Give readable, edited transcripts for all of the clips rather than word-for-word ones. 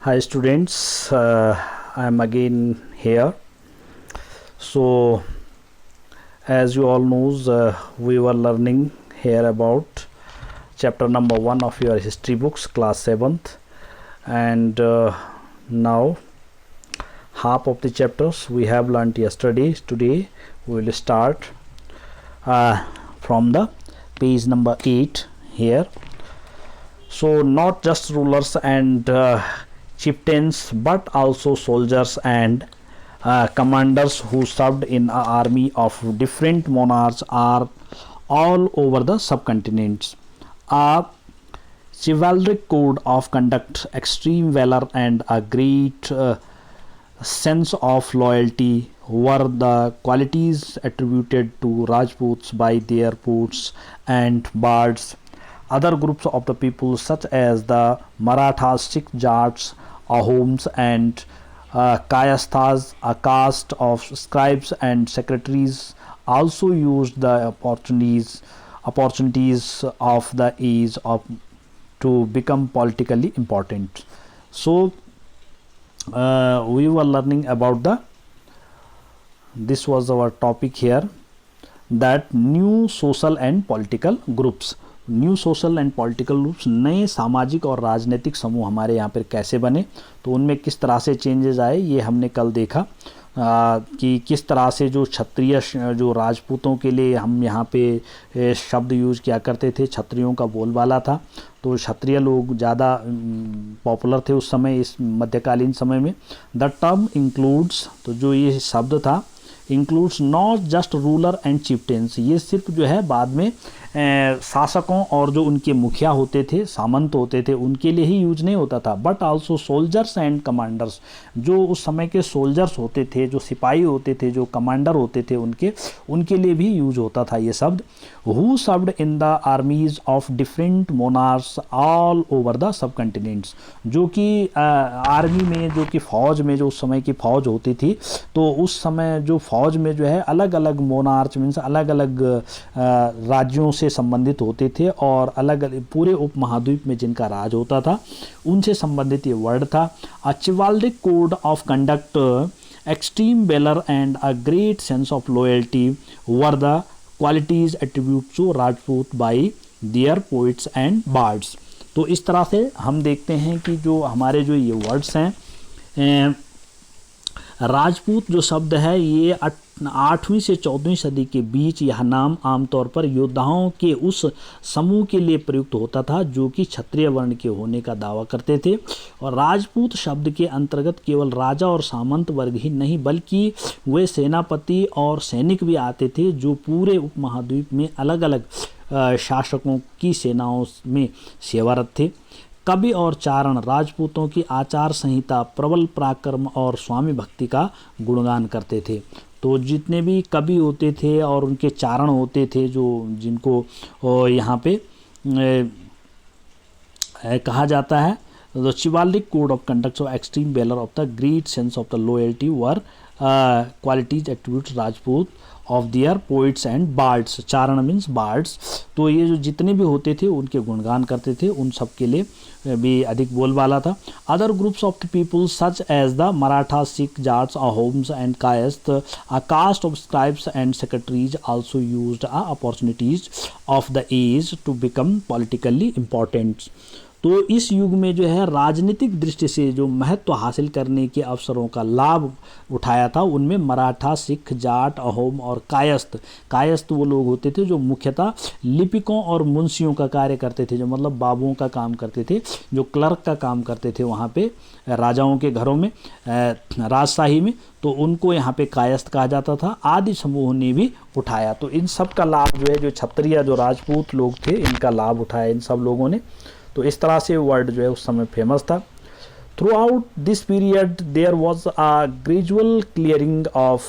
Hi students, I am again here. So as you all knows, we were learning here about chapter number 1 of your history books, class 7th, and now half of the chapters we have learnt yesterday. Today we will start from the page number 8 here. So not just rulers and chieftains, but also soldiers and commanders who served in an army of different monarchs are all over the subcontinents. A chivalric code of conduct, extreme valor, and a great sense of loyalty were the qualities attributed to Rajputs by their poets and bards. Other groups of the people, such as the Marathas, Sikh Jats, Ahoms, and Kayasthas, a caste of scribes and secretaries, also used the opportunities of the age to become politically important. So we were learning about this was our topic here, that new social and political groups. New social and political groups, नए सामाजिक और राजनीतिक समूह हमारे यहाँ पर कैसे बने, तो उनमें किस तरह से चेंजेस आए, ये हमने कल देखा कि किस तरह से जो क्षत्रिय जो राजपूतों के लिए हम यहाँ पे शब्द यूज़ किया करते थे, क्षत्रियों का बोलबाला था, तो क्षत्रिय लोग ज़्यादा पॉपुलर थे उस समय, इस मध्यकालीन समय में. द टर्म इंक्लूड्स, तो जो ये शब्द था, includes not just ruler and chieftains, ये सिर्फ जो है बाद में शासकों और जो उनके मुखिया होते थे, सामंत होते थे, उनके लिए ही यूज नहीं होता था, but also soldiers and commanders, जो उस समय के सोल्जर्स होते थे, जो सिपाही होते थे, जो कमांडर होते थे, उनके लिए भी यूज होता था ये शब्द. Who served in the armies of different monarchs all over the sub continents, जो कि आर्मी में, जो कि फौज में, जो उस समय की फौज होती थी, तो उस समय जो फौज में जो है अलग अलग मोनार्च मीन्स अलग अलग राज्यों से संबंधित होते थे, और अलग अलग पूरे उपमहाद्वीप में जिनका राज होता था उनसे संबंधित ये वर्ड था. A chivalric code of conduct, extreme valour and a great sense of loyalty were the qualities attribute to Rajput by their poets and bards. तो इस तरह से हम देखते हैं कि जो हमारे जो ये वर्ड्स हैं, राजपूत जो शब्द है ये 8वीं से 14वीं सदी के बीच यह नाम आमतौर पर योद्धाओं के उस समूह के लिए प्रयुक्त होता था जो कि क्षत्रिय वर्ण के होने का दावा करते थे. और राजपूत शब्द के अंतर्गत केवल राजा और सामंत वर्ग ही नहीं, बल्कि वे सेनापति और सैनिक भी आते थे जो पूरे उपमहाद्वीप में अलग अलग शासकों की सेनाओं में सेवारत थे. कवि और चारण राजपूतों की आचार संहिता, प्रबल पराक्रम और स्वामी भक्ति का गुणगान करते थे. तो जितने भी कवि होते थे और उनके चारण होते थे, जो जिनको यहाँ पे कहा जाता है, the chivalric code of conduct of extreme valour of the great sense of the loyalty were qualities attribute Rajput of their poets and bards. Charan means bards. तो ये जो जितने भी होते थे उनके गुणगान करते थे, उन सब के लिए भी अधिक बोलबाला था. Other groups of the people such as the Maratha, Sikh, Jats, Ahoms and Kayastha, a caste of scribes and secretaries also used a opportunities of the age to become politically important. तो इस युग में जो है राजनीतिक दृष्टि से जो महत्व हासिल करने के अवसरों का लाभ उठाया था, उनमें मराठा, सिख, जाट, अहोम और कायस्थ वो लोग होते थे जो मुख्यतः लिपिकों और मुंशियों का कार्य करते थे, जो मतलब बाबुओं का काम करते थे, जो क्लर्क का काम करते थे वहाँ पे राजाओं के घरों में, राजशाही में, तो उनको यहाँ पे कायस्थ कहा जाता था. आदि समूह ने भी उठाया. तो इन सब का लाभ जो है, जो क्षत्रिय जो राजपूत लोग थे, इनका लाभ उठाया इन सब लोगों ने. तो इस तरह से वर्ड जो है उस समय फेमस था. Throughout this period there was a gradual clearing of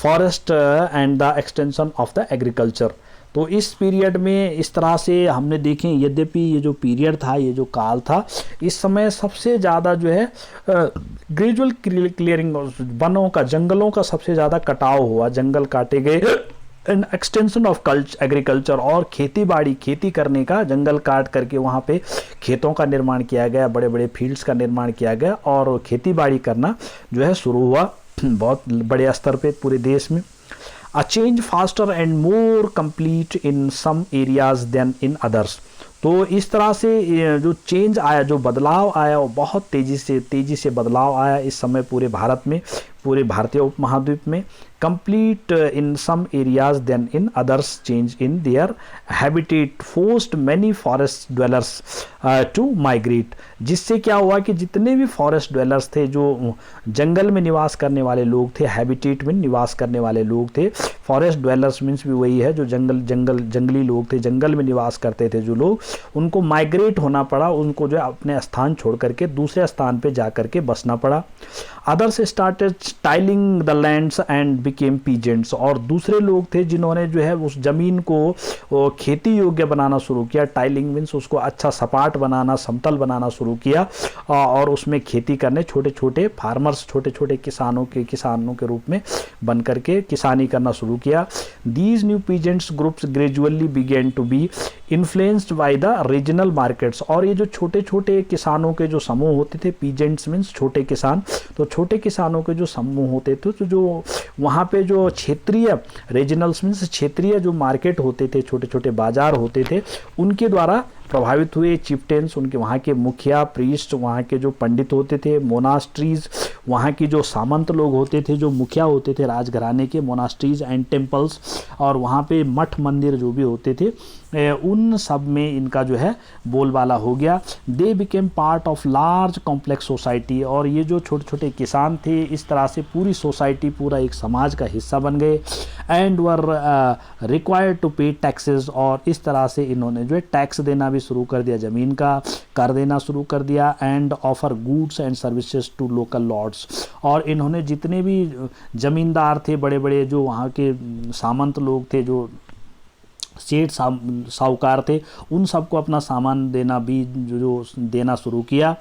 forest and the extension of the agriculture. तो इस पीरियड में इस तरह से हमने देखें, यद्यपि ये जो पीरियड था, ये जो काल था, इस समय सबसे ज़्यादा जो है ग्रेजुअल क्लियरिंग, वनों का, जंगलों का सबसे ज़्यादा कटाव हुआ, जंगल काटे गए एंड एक्सटेंशन ऑफ एग्रीकल्चर, और खेती बाड़ी, खेती करने का, जंगल काट करके वहाँ पे खेतों का निर्माण किया गया, बड़े बड़े फील्ड्स का निर्माण किया गया और खेती बाड़ी करना जो है शुरू हुआ बहुत बड़े स्तर पे पूरे देश में। A change faster and more complete in some areas than in others. तो इस तरह से जो चेंज आया, जो बदलाव आया, वो बहुत तेज़ी से बदलाव आया इस समय पूरे भारत में, पूरे भारतीय उपमहाद्वीप में। Complete in some areas than in others, change in their habitat forced many forest dwellers to migrate. जिससे क्या हुआ कि जितने भी फॉरेस्ट ड्वेलर्स थे, जो जंगल में निवास करने वाले लोग थे, हैबिटेट में निवास करने वाले लोग थे, फॉरेस्ट ड्वेलर्स मीन्स भी वही है जो जंगली लोग थे, जंगल में निवास करते थे जो लोग, उनको माइग्रेट होना पड़ा, उनको जो है अपने स्थान छोड़ करके दूसरे स्थान पे जा करके बसना पड़ा। Others started tiling the lands and became peasants. और दूसरे लोग थे जिन्होंने जो है उस जमीन को खेती योग्य बनाना शुरू किया। टाइलिंग मीन्स उसको अच्छा सपाट बनाना, समतल बनाना शुरू किया और उसमें खेती करने, छोटे छोटे फार्मर्स, छोटे छोटे किसानों के रूप में बन करके किसानी करना शुरू किया। These new peasants groups gradually began to be influenced by the regional markets. और ये जो छोटे छोटे किसानों के जो समूह होते थे, पीजेंट्स मीन्स छोटे किसान, तो छोटे किसानों के जो समूह होते थे, तो जो वहाँ पे जो क्षेत्रीय, रीजनल्स मीन्स क्षेत्रीय जो मार्केट होते थे, छोटे छोटे बाजार होते थे, उनके द्वारा प्रभावित हुए। चिफ्टेंस, उनके वहाँ के मुखिया, प्रीस्ट, वहाँ के जो पंडित होते थे, मोनास्ट्रीज, वहाँ की जो सामंत लोग होते थे, जो मुखिया होते थे राजघराने के, मोनास्ट्रीज एंड टेम्पल्स, और वहाँ पे मठ मंदिर जो भी होते थे, उन सब में इनका जो है बोलबाला हो गया। They became part of large complex society. और ये जो छोटे छोटे किसान थे, इस तरह से पूरी सोसाइटी, पूरा एक समाज का हिस्सा बन गए। एंड वर रिक्वायर्ड टू पे टैक्सेस। और इस तरह से इन्होंने जो है टैक्स देना भी शुरू कर दिया, ज़मीन का कर देना शुरू कर दिया। And offer goods and services to local lords. और इन्होंने जितने भी ज़मींदार थे, बड़े बड़े जो वहाँ के सामंत लोग थे, जो सेठ साहूकार थे, उन सबको अपना सामान देना भी जो देना शुरू किया।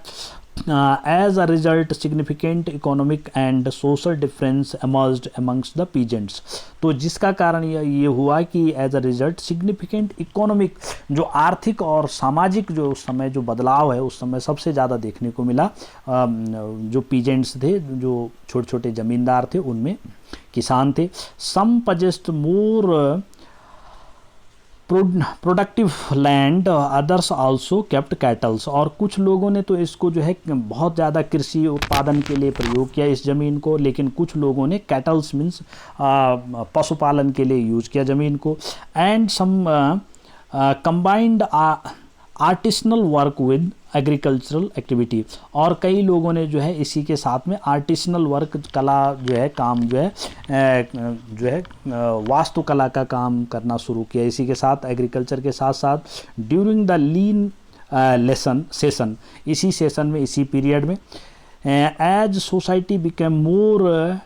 As a result, significant economic and social difference emerged amongst the peasants. तो जिसका कारण ये हुआ कि as a result significant economic, जो आर्थिक और सामाजिक जो उस समय जो बदलाव है, उस समय सबसे ज़्यादा देखने को मिला। जो peasants थे, जो छोटे छोटे ज़मींदार थे, उनमें किसान थे। Some possessed more productive land, others also kept kettles. और कुछ लोगों ने तो इसको जो है बहुत ज़्यादा कृषि उत्पादन के लिए प्रयोग किया इस ज़मीन को, लेकिन कुछ लोगों ने कैटल्स मीन्स पशुपालन के लिए यूज़ किया ज़मीन को। And some combined artisanal work with agricultural activity. और कई लोगों ने जो है इसी के साथ में आर्टिसनल वर्क, कला जो है, काम जो है वास्तुकला का काम करना शुरू किया इसी के साथ, एग्रीकल्चर के साथ साथ। ड्यूरिंग द लीन सेशन, इसी सेशन में, इसी पीरियड में, as society became more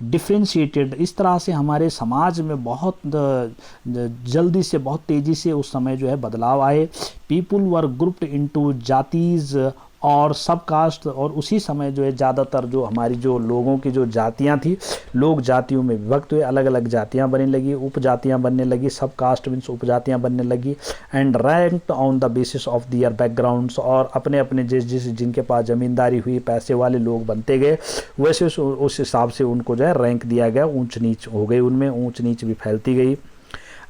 differentiated. इस तरह से हमारे समाज में बहुत जल्दी से, बहुत तेज़ी से उस समय जो है बदलाव आए। पीपुल वर ग्रुप्ड इनटू जातीज और सब कास्ट। और उसी समय जो है ज़्यादातर जो हमारी जो लोगों की जो जातियां थी, लोग जातियों में विभक्त हुए, अलग अलग जातियां बनने लगी, उपजातियां बनने लगी, सब कास्ट मीन्स उपजातियां बनने लगी। And ranked on the basis of their backgrounds. और अपने अपने जिनके पास ज़मींदारी हुई, पैसे वाले लोग बनते गए, वैसे उस हिसाब से उनको जो है रैंक दिया गया, ऊंच नीच हो गई, उनमें ऊंच नीच भी फैलती गई।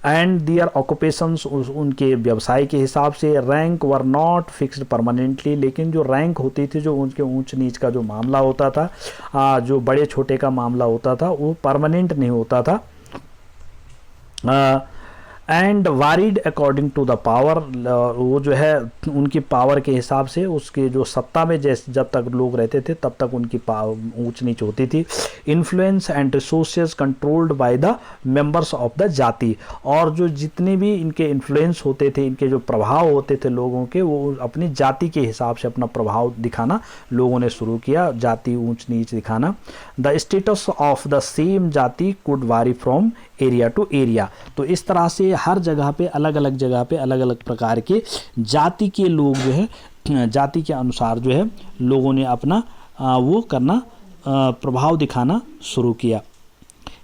एंड दियर ऑक्यूपेशंस, उनके व्यवसाय के हिसाब से। Rank were not fixed permanently, लेकिन जो रैंक होती थी, जो उनके ऊंच नीच का जो मामला होता था, जो बड़े छोटे का मामला होता था, वो परमानेंट नहीं होता था। And varied according to the power. वो जो है उनकी पावर के हिसाब से, उसके जो सत्ता में जब तक लोग रहते थे तब तक उनकी ऊंच नीच होती थी। Influence and resources controlled by the members of the जाति। और जो जितने भी इनके इन्फ्लुएंस होते थे, इनके जो प्रभाव होते थे लोगों के, वो अपनी जाति के हिसाब से अपना प्रभाव दिखाना लोगों ने शुरू किया, जाति ऊंच नीच दिखाना। The status of the same जाति कुड वारी फ्रॉम एरिया टू एरिया। तो इस तरह से हर जगह पे, अलग अलग जगह पे अलग अलग प्रकार के जाति के लोग जो है, जाति के अनुसार जो है लोगों ने अपना वो करना, प्रभाव दिखाना शुरू किया।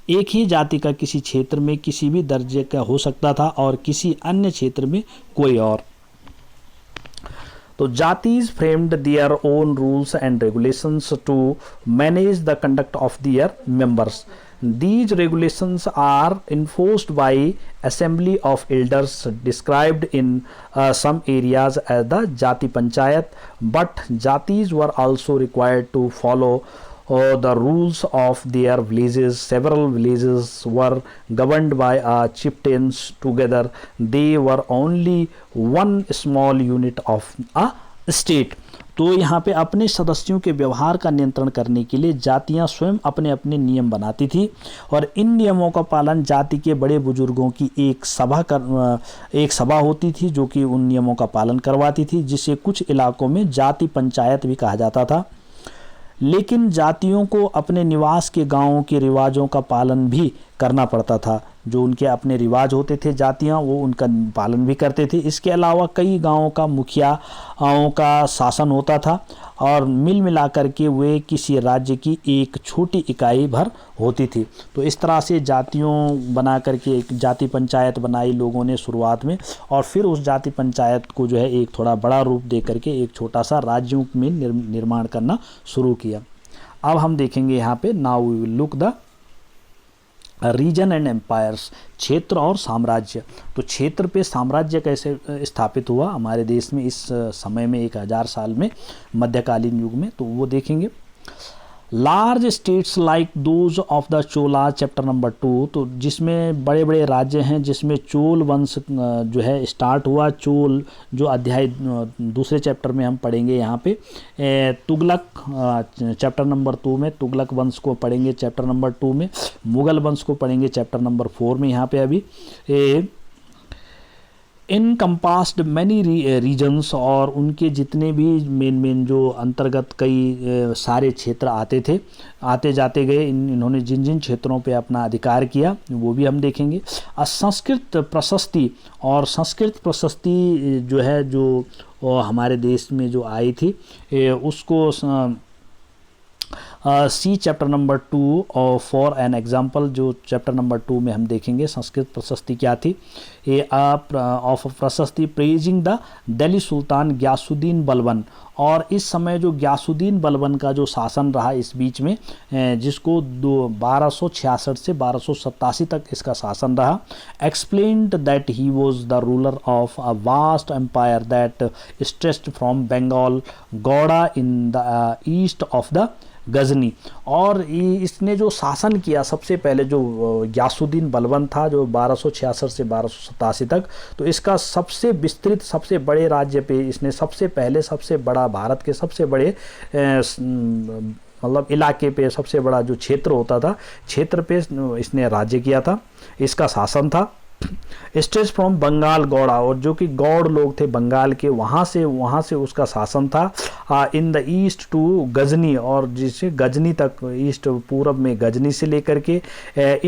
एक ही जाति का किसी क्षेत्र में किसी भी दर्जे का हो सकता था और किसी अन्य क्षेत्र में कोई और। तो jatis framed their own rules and regulations to manage the conduct of their members. These regulations are enforced by assembly of elders described in some areas as the Jati Panchayat, but Jatis were also required to follow the rules of their villages. Several villages were governed by chieftains together. They were only one small unit of a state. तो यहाँ पे अपने सदस्यों के व्यवहार का नियंत्रण करने के लिए जातियाँ स्वयं अपने अपने नियम बनाती थी और इन नियमों का पालन जाति के बड़े बुजुर्गों की एक सभा होती थी जो कि उन नियमों का पालन करवाती थी, जिसे कुछ इलाकों में जाति पंचायत भी कहा जाता था। लेकिन जातियों को अपने निवास के गांवों के रिवाजों का पालन भी करना पड़ता था। जो उनके अपने रिवाज होते थे जातियां, वो उनका पालन भी करते थे। इसके अलावा कई गांवों का मुखियाओं का शासन होता था और मिल मिलाकर के वे किसी राज्य की एक छोटी इकाई भर होती थी। तो इस तरह से जातियों बना करके एक जाति पंचायत बनाई लोगों ने शुरुआत में, और फिर उस जाति पंचायत को जो है एक थोड़ा बड़ा रूप दे करके एक छोटा सा राज्यों में निर्माण करना शुरू किया। अब हम देखेंगे यहाँ पे, now we will look the region and empires, क्षेत्र और साम्राज्य। तो क्षेत्र पे साम्राज्य कैसे स्थापित हुआ हमारे देश में इस समय में 1000 साल में, मध्यकालीन युग में, तो वो देखेंगे। Large states like those of the Chola, chapter number 2, तो जिसमें बड़े बड़े राज्य हैं जिसमें चोल वंश जो है स्टार्ट हुआ। चोल जो अध्याय दूसरे चैप्टर में हम पढ़ेंगे यहाँ पे। तुगलक चैप्टर नंबर 2 में तुगलक वंश को पढ़ेंगे, चैप्टर नंबर 2 में मुगल वंश को पढ़ेंगे, चैप्टर नंबर 4 में। यहाँ पे अभी इनकम्पास्ड मैनी रीजन्स, और उनके जितने भी मेन जो अंतर्गत कई सारे क्षेत्र आते जाते गए। इन्होंने जिन जिन क्षेत्रों पे अपना अधिकार किया वो भी हम देखेंगे। संस्कृत प्रशस्ति, और संस्कृत प्रशस्ति जो है जो हमारे देश में जो आई थी उसको सी चैप्टर नंबर 2 और फॉर एन एग्जाम्पल, जो चैप्टर नंबर 2 में हम देखेंगे संस्कृत प्रशस्ति क्या थी। ऑफ प्रशस्ति प्रेजिंग द दिल्ली सुल्तान ग्यासुद्दीन बलबन, और इस समय जो ग्यासुद्दीन बलबन का जो शासन रहा इस बीच में, जिसको 1266 से 1287 तक इसका शासन रहा। Explained that he was the ruler of a vast empire that stretched from Bengal Gauda in the east of the Ghazni. और इसने जो शासन किया सबसे पहले, जो ग्यासुद्दीन बलबन था जो 1266 से 1287 तक, तो इसका सबसे विस्तृत सबसे बड़े राज्य पे इसने सबसे पहले सबसे बड़ा भारत के सबसे बड़े मतलब इलाके पे सबसे बड़ा जो क्षेत्र होता था, क्षेत्र पे इसने राज्य किया था, इसका शासन था। स्टेज फ्रॉम बंगाल गौड़ा, और जो कि गौड़ लोग थे बंगाल के, वहाँ से उसका शासन था। In the east to Ghazni, और जिसे गजनी तक, ईस्ट पूरब में गजनी से लेकर के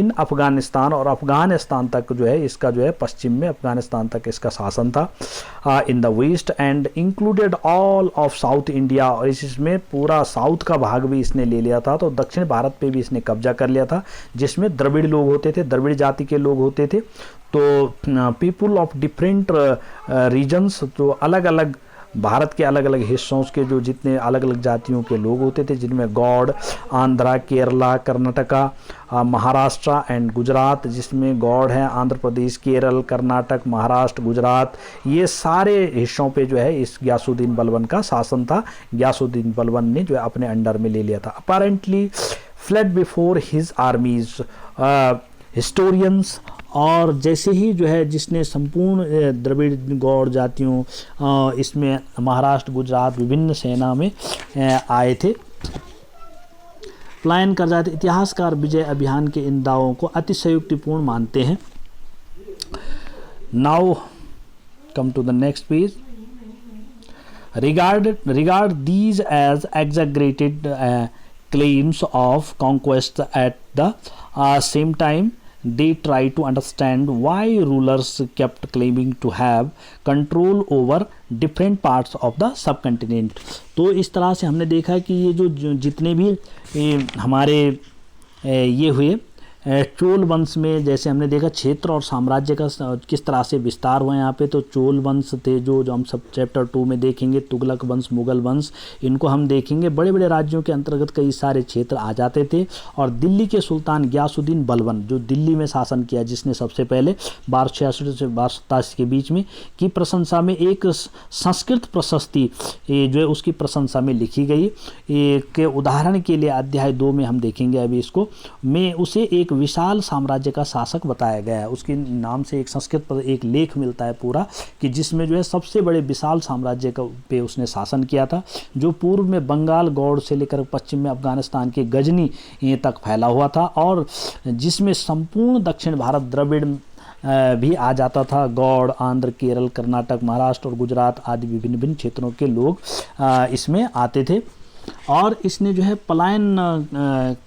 इन अफगानिस्तान, और अफगानिस्तान तक जो है इसका जो है पश्चिम में अफगानिस्तान तक इसका शासन था। In the west and included all of south India, और इसमें पूरा साउथ का भाग भी इसने ले लिया था। तो दक्षिण भारत पे भी इसने कब्जा कर लिया था, जिसमें द्रविड़ लोग होते थे, द्रविड़ जाति के लोग होते थे। तो पीपुल ऑफ डिफरेंट रीजन्स, जो अलग अलग भारत के अलग अलग हिस्सों के जो जितने अलग अलग जातियों के लोग होते थे, जिनमें गौड़, आंध्रा, केरला, कर्नाटका, महाराष्ट्र एंड गुजरात, जिसमें गौड़ हैं आंध्र प्रदेश, केरल, कर्नाटक, महाराष्ट्र, गुजरात, ये सारे हिस्सों पे जो है इस ग्यासुद्दीन बलबन का शासन था। ग्यासुद्दीन बलबन ने जो है अपने अंडर में ले लिया था। Apparently flood before his आर्मीज historians, और जैसे ही जो है जिसने संपूर्ण द्रविड़ गौड़ जातियों इसमें महाराष्ट्र, गुजरात, विभिन्न सेना में आए थे, पलायन कर जाते। इतिहासकार विजय अभियान के इन दावों को अतिशयोक्तिपूर्ण मानते हैं। Now come to the next page. Regard these as exaggerated claims of conquest at the same time they try to understand why rulers kept claiming to have control over different parts of the subcontinent। तो इस तरह से हमने देखा कि ये जो जितने भी हमारे ये हुए चोल वंश में जैसे हमने देखा क्षेत्र और साम्राज्य का किस तरह से विस्तार हुआ यहाँ पे, तो चोल वंश थे जो हम सब चैप्टर 2 में देखेंगे, तुगलक वंश, मुगल वंश, इनको हम देखेंगे। बड़े बड़े राज्यों के अंतर्गत कई सारे क्षेत्र आ जाते थे। और दिल्ली के सुल्तान गयासुद्दीन बलबन जो दिल्ली में शासन किया, जिसने सबसे पहले 1266 से 1287 के बीच में की प्रशंसा में एक संस्कृत प्रशस्ति जो है उसकी प्रशंसा में लिखी गई। के उदाहरण के लिए अध्याय 2 में हम देखेंगे अभी इसको, में उसे एक विशाल साम्राज्य का शासक बताया गया है। उसके नाम से एक संस्कृत पर एक लेख मिलता है पूरा, कि जिसमें जो है सबसे बड़े विशाल साम्राज्य का पे उसने शासन किया था, जो पूर्व में बंगाल गौड़ से लेकर पश्चिम में अफगानिस्तान के गजनी तक फैला हुआ था, और जिसमें संपूर्ण दक्षिण भारत द्रविड़ भी आ जाता था। गौड़, आंध्र, केरल, कर्नाटक, महाराष्ट्र और गुजरात आदि विभिन्न विभिन्न क्षेत्रों के लोग इसमें आते थे, और इसने जो है पलायन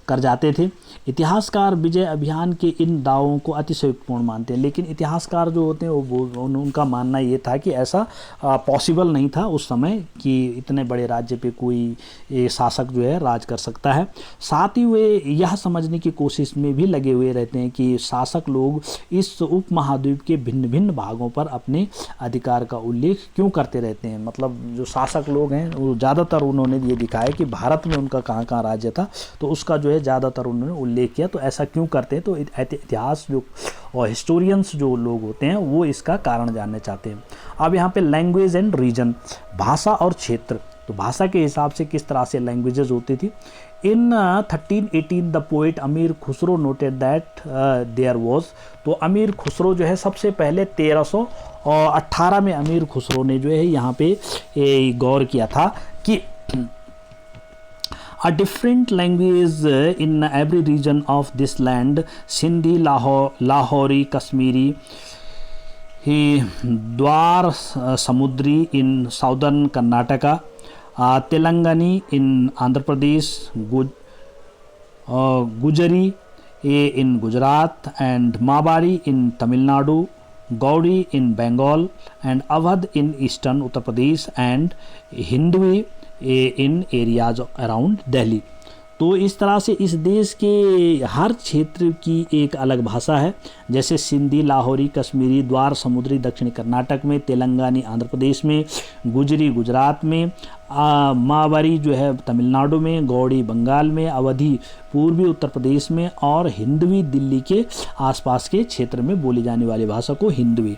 कर जाते थे। इतिहासकार विजय अभियान के इन दावों को अतिशयोक्तिपूर्ण मानते हैं, लेकिन इतिहासकार जो होते हैं वो उनका मानना ये था कि ऐसा पॉसिबल नहीं था उस समय कि इतने बड़े राज्य पे कोई शासक जो है राज कर सकता है। साथ ही वे यह समझने की कोशिश में भी लगे हुए रहते हैं कि शासक लोग इस उपमहाद्वीप के भिन्न भिन्न भागों पर अपने अधिकार का उल्लेख क्यों करते रहते हैं। मतलब जो शासक लोग हैं वो ज़्यादातर उन्होंने ये दिखाया कि भारत में उनका कहाँ कहाँ राज्य था, तो उसका जो है ज़्यादातर उन्होंने उल्लेख किया। तो ऐसा क्यों करते हैं, तो इतिहास जो और हिस्टोरियंस जो लोग होते हैं वो इसका कारण जानना चाहते हैं। अब यहाँ पे लैंग्वेज एंड रीजन, भाषा और क्षेत्र, तो भाषा के हिसाब से किस तरह से लैंग्वेजेस होती थी। इन 1318 the poet Amir Khusro noted that there was, तो अमीर खुसरो जो है सबसे पहले 1318 में अमीर खुसरो ने जो है यहाँ पे गौर किया था कि a different language in every region of this land, Sindhi, Lahori, Kashmiri, Dwar Samudri in southern Karnataka, Telangani in Andhra Pradesh, Gujari in Gujarat, and Mabari in Tamil Nadu, Gaudi in Bengal, and Awadh in eastern Uttar Pradesh, and Hindui in areas around Delhi. तो इस तरह से इस देश के हर क्षेत्र की एक अलग भाषा है, जैसे सिंधी, लाहौरी, कश्मीरी, द्वार समुद्री दक्षिण कर्नाटक में, तेलंगानी आंध्र प्रदेश में, गुजरी गुजरात में, मावारी जो है तमिलनाडु में, गौड़ी बंगाल में, अवधी पूर्वी उत्तर प्रदेश में, और हिंदवी दिल्ली के आसपास के क्षेत्र में बोली जाने वाली भाषा को हिंदवी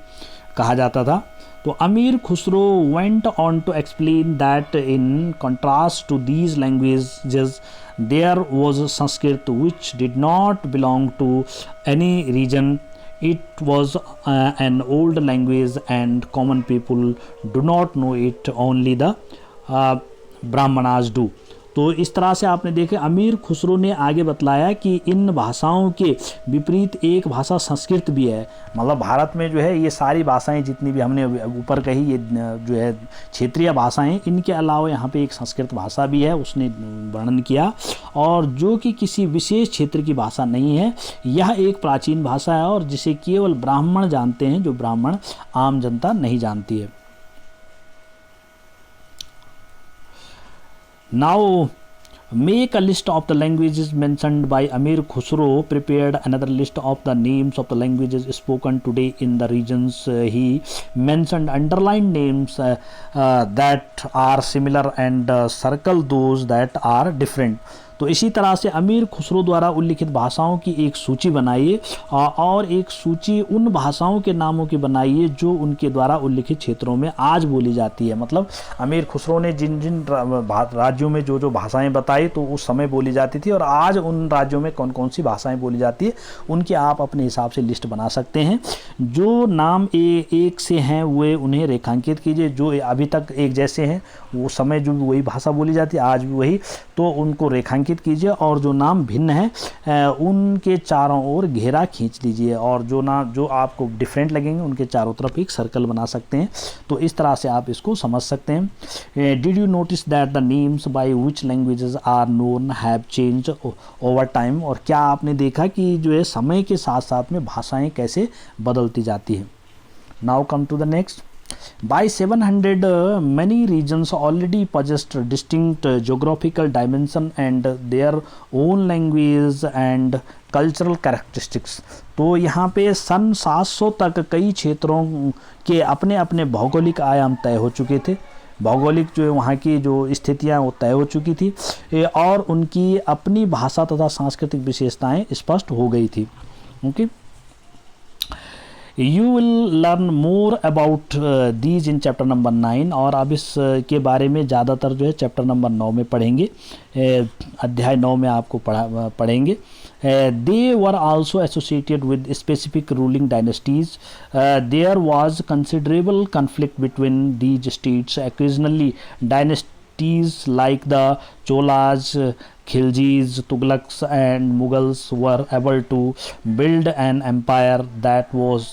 कहा जाता था। तो Amir Khusro went on to explain that in contrast to these languages there was Sanskrit which did not belong to any region. It was an old language and common people do not know it, only the Brahmanas do. तो इस तरह से आपने देखे अमीर खुसरो ने आगे बतलाया कि इन भाषाओं के विपरीत एक भाषा संस्कृत भी है। मतलब भारत में जो है ये सारी भाषाएं जितनी भी हमने ऊपर कही ये जो है क्षेत्रीय भाषाएं, इनके अलावा यहाँ पे एक संस्कृत भाषा भी है, उसने वर्णन किया, और जो कि किसी विशेष क्षेत्र की भाषा नहीं है। यह एक प्राचीन भाषा है और जिसे केवल ब्राह्मण जानते हैं, जो ब्राह्मण आम जनता नहीं जानती है। Now make a list of the languages mentioned by Amir Khusro. Prepared another list of the names of the languages spoken today in the regions he mentioned. Underline names that are similar and circle those that are different. तो इसी तरह से अमीर खुसरो द्वारा उल्लिखित भाषाओं की एक सूची बनाइए और एक सूची उन भाषाओं के नामों की बनाइए जो उनके द्वारा उल्लिखित क्षेत्रों में आज बोली जाती है। मतलब अमीर खुसरो ने जिन जिन राज्यों में जो जो भाषाएं बताई तो उस समय बोली जाती थी, और आज उन राज्यों में कौन कौन सी भाषाएं बोली जाती है उनकी आप अपने हिसाब से लिस्ट बना सकते हैं। जो नाम एक से हैं वे उन्हें रेखांकित कीजिए, जो अभी तक एक जैसे हैं वो समय जो वही भाषा बोली जाती है आज भी वही, तो उनको रेखांकित कीजिए, और जो नाम भिन्न है उनके चारों ओर घेरा खींच लीजिए, और जो नाम जो आपको डिफरेंट लगेंगे उनके चारों तरफ एक सर्कल बना सकते हैं। तो इस तरह से आप इसको समझ सकते हैं। Did you notice that the names by which languages are known have changed over time, और क्या आपने देखा कि जो है समय के साथ साथ में भाषाएं कैसे बदलती जाती हैं। Now come to the next. By 700, many regions already possessed distinct geographical dimension and their own language and cultural characteristics. तो यहाँ पे सन 700 तक कई क्षेत्रों के अपने अपने भौगोलिक आयाम तय हो चुके थे, भौगोलिक जो वहाँ की जो स्थितियाँ वो तय हो चुकी थी और उनकी अपनी भाषा तथा सांस्कृतिक विशेषताएं स्पष्ट हो गई थी। Okay, you will learn more about these in chapter number 9, और अब इस के बारे में ज़्यादातर जो है चैप्टर नंबर 9 में पढ़ेंगे, अध्याय 9 में आपको पढ़ेंगे। They were also associated with specific ruling dynasties. There was considerable conflict between these states. Occasionally, dynasties like the Cholas, Khiljis, Tughlaqs, and Mughals were able to build an empire that was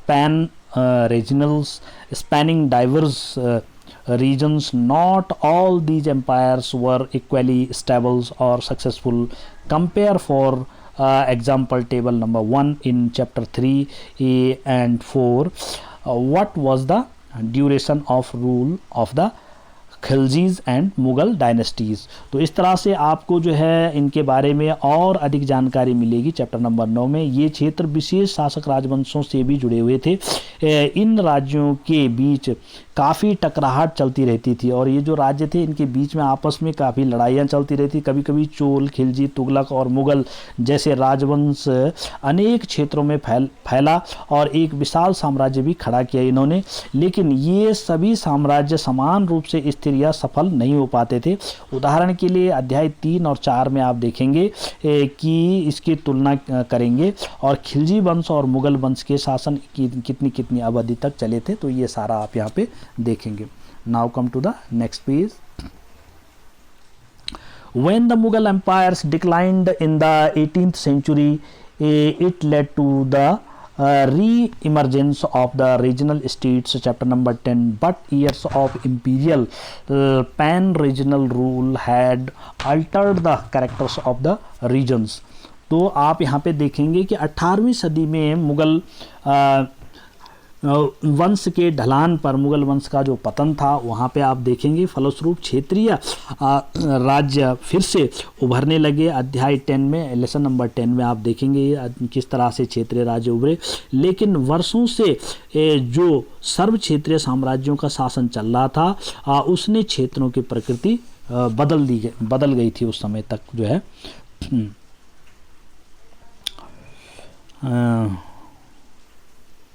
pan-regional, spanning diverse regions. Not all these empires were equally stable or successful. Compare for example table number 1 in chapter 3 and 4. What was the duration of rule of the Khiljis and Mughal dynasties. तो इस तरह से आपको जो है इनके बारे में और अधिक जानकारी मिलेगी चैप्टर नंबर 9 में। ये क्षेत्र विशेष शासक राजवंशों से भी जुड़े हुए थे। इन राज्यों के बीच काफ़ी टकराहट चलती रहती थी और ये जो राज्य थे इनके बीच में आपस में काफ़ी लड़ाइयाँ चलती रहती। कभी कभी चोल, खिलजी, तुगलक और मुग़ल जैसे राजवंश अनेक क्षेत्रों में फैला और एक विशाल साम्राज्य भी खड़ा किया इन्होंने, लेकिन ये सभी साम्राज्य समान रूप से स्थिर या सफल नहीं हो पाते थे। उदाहरण के लिए अध्याय 3 और 4 में आप देखेंगे कि इसकी तुलना करेंगे और खिलजी वंश और मुग़ल वंश के शासन की कितनी अवधि तक चले थे, तो ये सारा आप यहाँ पे देखेंगे। Now come to the next page. When the Mughal empires declined in the 18th century, it led to the re-emergence of the regional states, chapter number 10. But years of imperial pan-regional rule had altered the characters of the regions. तो आप यहाँ पे देखेंगे कि 18वीं सदी में मुग़ल वंश के ढलान पर मुग़ल वंश का जो पतन था वहाँ पे आप देखेंगे फलस्वरूप क्षेत्रीय राज्य फिर से उभरने लगे। अध्याय 10 में, लेसन नंबर 10 में आप देखेंगे किस तरह से क्षेत्रीय राज्य उभरे, लेकिन वर्षों से जो सर्व क्षेत्रीय साम्राज्यों का शासन चल रहा था उसने क्षेत्रों की प्रकृति बदल गई थी उस समय तक जो है।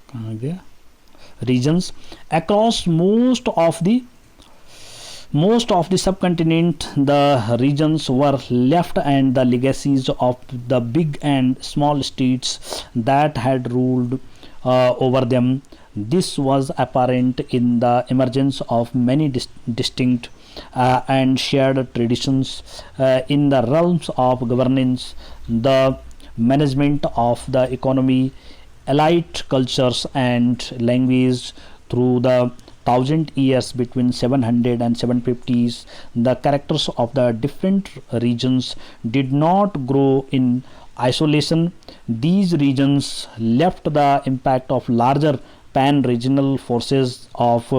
कहाँ गया? Regions across most of the subcontinent, the regions were left and the legacies of the big and small states that had ruled over them. This was apparent in the emergence of many distinct and shared traditions in the realms of governance, the management of the economy, allied cultures and language. Through the 1000 years between 700 and 750s, the characters of the different regions did not grow in isolation. These regions left the impact of larger pan-regional forces of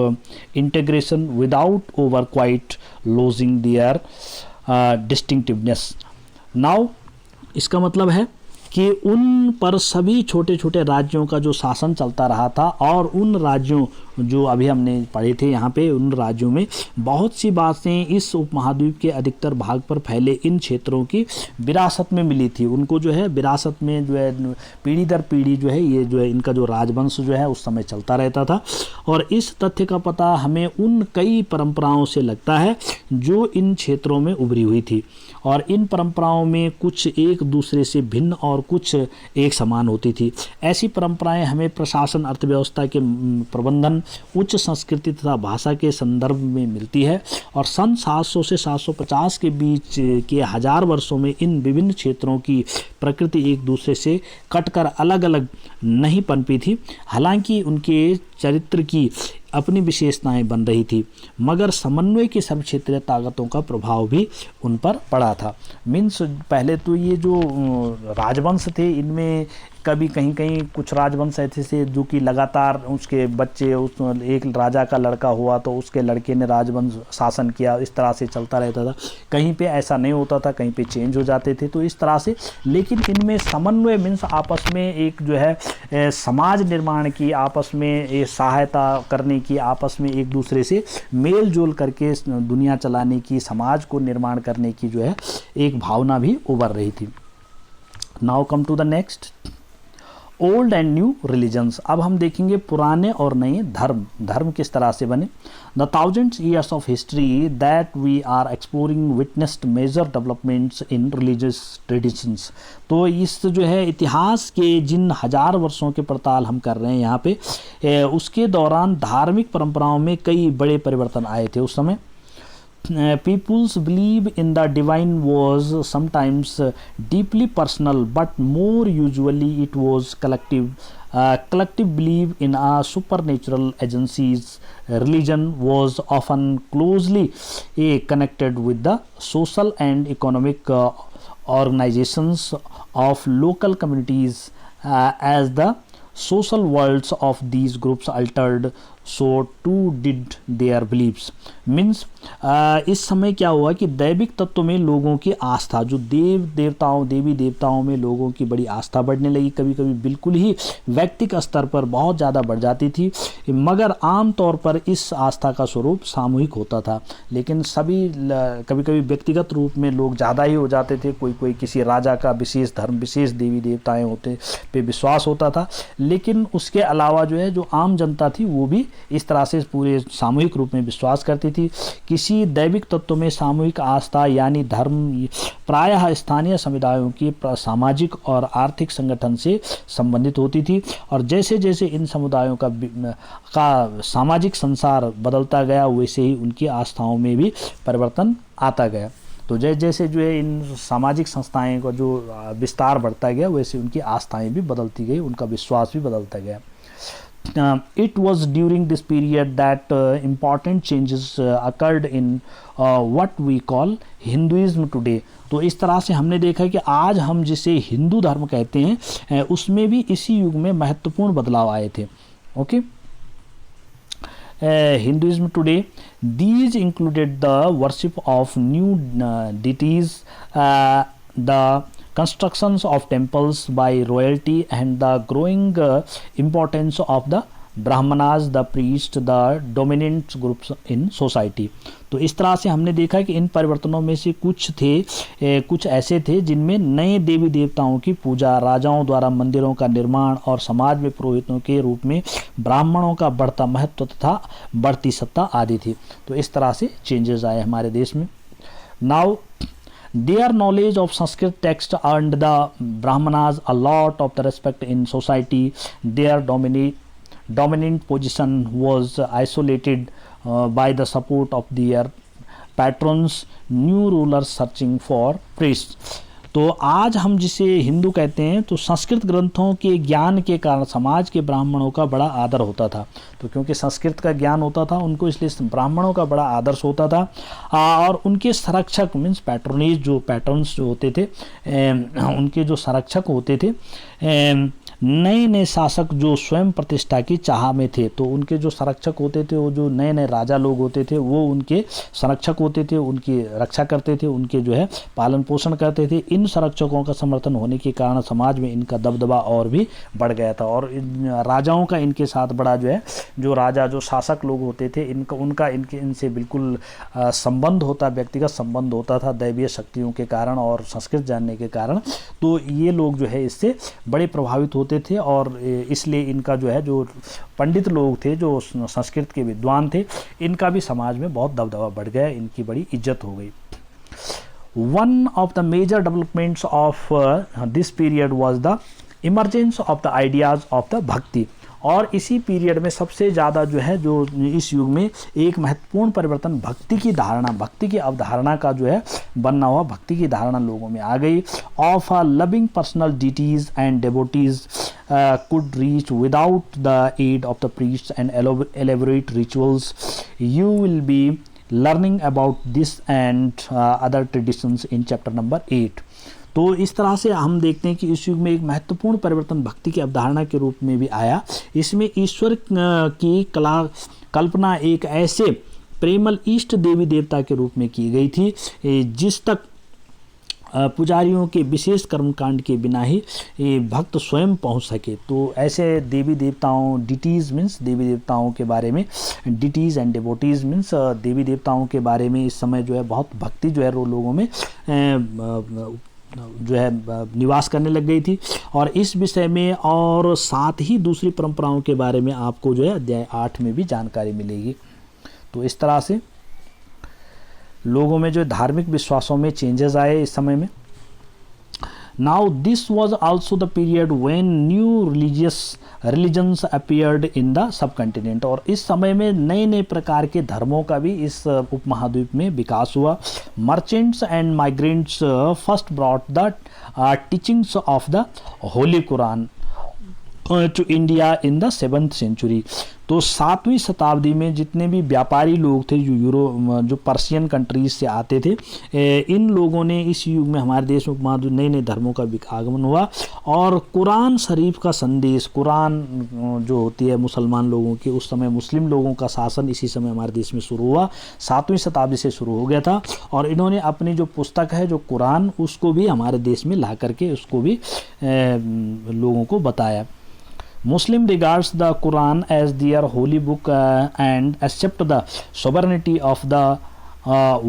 integration without quite losing their distinctiveness. Now, इसका मतलब है कि उन पर सभी छोटे छोटे राज्यों का जो शासन चलता रहा था और उन राज्यों जो अभी हमने पढ़े थे यहाँ पे, उन राज्यों में बहुत सी बातें इस उपमहाद्वीप के अधिकतर भाग पर फैले इन क्षेत्रों की विरासत में मिली थी। उनको जो है विरासत में जो है पीढ़ी दर पीढ़ी जो है ये जो है इनका जो राजवंश जो है उस समय चलता रहता था। और इस तथ्य का पता हमें उन कई परंपराओं से लगता है जो इन क्षेत्रों में उभरी हुई थी, और इन परंपराओं में कुछ एक दूसरे से भिन्न और कुछ एक समान होती थी। ऐसी परंपराएं हमें प्रशासन, अर्थव्यवस्था के प्रबंधन, उच्च संस्कृति तथा भाषा के संदर्भ में मिलती है। और सन 700 से 750 के बीच के हजार वर्षों में इन विभिन्न क्षेत्रों की प्रकृति एक दूसरे से कटकर अलग अलग नहीं पनपी थी। हालांकि उनके चरित्र की अपनी विशेषताएं बन रही थी, मगर समन्वय की सर्व क्षेत्रीय ताकतों का प्रभाव भी उन पर पड़ा था। मीन्स पहले तो ये जो राजवंश थे इनमें कभी कहीं कहीं कुछ राजवंश ऐसे थे जो कि लगातार उसके बच्चे, उस एक राजा का लड़का हुआ तो उसके लड़के ने राजवंश शासन किया, इस तरह से चलता रहता था। कहीं पे ऐसा नहीं होता था, कहीं पे चेंज हो जाते थे, तो इस तरह से। लेकिन इनमें समन्वय मीन्स आपस में एक जो है समाज निर्माण की, आपस में सहायता करने की, आपस में एक दूसरे से मेल जोल करके दुनिया चलाने की, समाज को निर्माण करने की जो है एक भावना भी उभर रही थी। Now come to the next, old and new religions. अब हम देखेंगे पुराने और नए धर्म, धर्म किस तरह से बने। The thousands years of history that we are exploring witnessed major developments in religious traditions. तो इस जो है इतिहास के जिन हजार वर्षों के पड़ताल हम कर रहे हैं यहाँ पे, उसके दौरान धार्मिक परंपराओं में कई बड़े परिवर्तन आए थे उस समय। People's belief in the divine was sometimes deeply personal, but more usually it was collective. Collective belief in supernatural agencies. Religion was often closely connected with the social and economic organizations of local communities. As the social worlds of these groups altered, so too did their beliefs. Means इस समय क्या हुआ कि दैविक तत्व में लोगों की आस्था, जो देवी देवताओं में लोगों की बड़ी आस्था बढ़ने लगी, कभी कभी बिल्कुल ही व्यक्तिगत स्तर पर बहुत ज़्यादा बढ़ जाती थी, मगर आम तौर पर इस आस्था का स्वरूप सामूहिक होता था। लेकिन कभी कभी व्यक्तिगत रूप में लोग ज़्यादा ही हो जाते थे, कोई किसी राजा का विशेष धर्म, विशेष देवी देवताएं होते पे विश्वास होता था, लेकिन उसके अलावा जो है जो आम जनता थी वो भी इस तरह से पूरे सामूहिक रूप में विश्वास करती थी। किसी दैविक तत्व में सामूहिक आस्था यानी धर्म प्रायः स्थानीय समुदायों की सामाजिक और आर्थिक संगठन से संबंधित होती थी, और जैसे जैसे इन समुदायों का सामाजिक संसार बदलता गया वैसे ही उनकी आस्थाओं में भी परिवर्तन आता गया। तो जैसे जो है इन सामाजिक संस्थाएं का जो विस्तार बढ़ता गया वैसे उनकी आस्थाएं भी बदलती गई, उनका विश्वास भी बदलता गया। It was during this period that important changes occurred in what we call Hinduism today. तो इस तरह से हमने देखा कि आज हम जिसे हिंदू धर्म कहते हैं उसमें भी इसी युग में महत्वपूर्ण बदलाव आए थे। Okay, Hinduism today, these included the worship of new deities, the constructions of temples by royalty, and the growing importance of the brahmanas, the priest, the dominant groups in society. तो इस तरह से हमने देखा कि इन परिवर्तनों में से कुछ ऐसे थे जिनमें नए देवी देवताओं की पूजा, राजाओं द्वारा मंदिरों का निर्माण और समाज में पुरोहितों के रूप में ब्राह्मणों का बढ़ता महत्व तथा बढ़ती सत्ता आदि थी। तो इस तरह से चेंजेस आए हमारे देश में। Now their knowledge of Sanskrit text earned the Brahmanas a lot of the respect in society. Their dominant position was isolated by the support of their patrons, new rulers searching for priests. तो आज हम जिसे हिंदू कहते हैं, तो संस्कृत ग्रंथों के ज्ञान के कारण समाज के ब्राह्मणों का बड़ा आदर होता था। तो क्योंकि संस्कृत का ज्ञान होता था उनको, इसलिए ब्राह्मणों का बड़ा आदर्श होता था। और उनके संरक्षक मीन्स पैटर्न्स जो होते थे, उनके जो संरक्षक होते थे, नए नए शासक जो स्वयं प्रतिष्ठा की चाह में थे, तो उनके जो संरक्षक होते थे, वो जो नए नए राजा लोग होते थे, वो उनके संरक्षक होते थे, उनकी रक्षा करते थे, उनके जो है पालन पोषण करते थे। इन संरक्षकों का समर्थन होने के कारण समाज में इनका दबदबा और भी बढ़ गया था, और राजाओं का इनके साथ बड़ा जो है, जो राजा जो शासक लोग होते थे, उनका इनसे बिल्कुल संबंध होता, व्यक्तिगत संबंध होता था दैवीय शक्तियों के कारण और संस्कृत जानने के कारण। तो ये लोग जो है इससे बड़े प्रभावित होते थे, और इसलिए इनका जो है, जो पंडित लोग थे, जो संस्कृत के विद्वान थे, इनका भी समाज में बहुत दबदबा बढ़ गया, इनकी बड़ी इज्जत हो गई। One of the major developments of this period was the emergence of the ideas of the bhakti. और इसी पीरियड में सबसे ज़्यादा जो है, जो इस युग में एक महत्वपूर्ण परिवर्तन भक्ति की धारणा, भक्ति की अवधारणा का जो है बनना हुआ, भक्ति की धारणा लोगों में आ गई। Of a loving personal deities and devotees could reach without the aid of the priests and elaborate rituals. You will be learning about this and other traditions in chapter number 8. तो इस तरह से हम देखते हैं कि इस युग में एक महत्वपूर्ण परिवर्तन भक्ति की अवधारणा के रूप में भी आया। इसमें ईश्वर की कल्पना एक ऐसे प्रेमल इष्ट देवी देवता के रूप में की गई थी जिस तक पुजारियों के विशेष कर्मकांड के बिना ही भक्त स्वयं पहुंच सके। तो ऐसे देवी देवताओं, डिटीज़ मीन्स देवी देवताओं के बारे में, डिटीज़ एंड डिवोटीज़ मीन्स देवी देवताओं के बारे में इस समय जो है बहुत भक्ति जो है लोगों में जो है निवास करने लग गई थी। और इस विषय में और साथ ही दूसरी परंपराओं के बारे में आपको जो है अध्याय 8 में भी जानकारी मिलेगी। तो इस तरह से लोगों में जो धार्मिक विश्वासों में चेंजेस आए इस समय में। Now this was also the period when new religions appeared in the sub continent. और इस समय में नए नए प्रकार के धर्मों का भी इस उपमहाद्वीप में विकास हुआ। Merchants and migrants first brought the teachings of the holy Quran to India in the 7th century. तो 7वीं शताब्दी में जितने भी व्यापारी लोग थे जो पर्शियन कंट्रीज से आते थे, इन लोगों ने इस युग में हमारे देश में नए नए धर्मों का आगमन हुआ। और कुरान शरीफ का संदेश, कुरान जो होती है मुसलमान लोगों की, उस समय मुस्लिम लोगों का शासन इसी समय हमारे देश में शुरू हुआ, 7वीं शताब्दी से शुरू हो गया था। और इन्होंने अपनी जो पुस्तक है जो कुरान, उसको भी हमारे देश में ला करके उसको भी लोगों को बताया। Muslim regards the Quran as their holy book and accept the sovereignty of the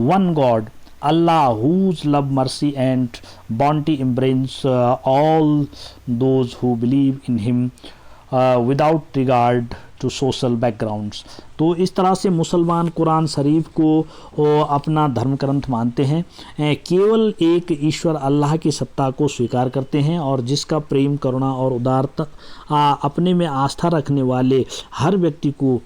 one God, Allah, whose love, mercy and bounty embrace all those who believe in Him without regard to social backgrounds। तो इस तरह से मुसलमान कुरान शरीफ को अपना धर्म ग्रंथ मानते हैं, केवल एक ईश्वर अल्लाह की सत्ता को स्वीकार करते हैं और जिसका प्रेम, करुणा और उदारता अपने में आस्था रखने वाले हर व्यक्ति को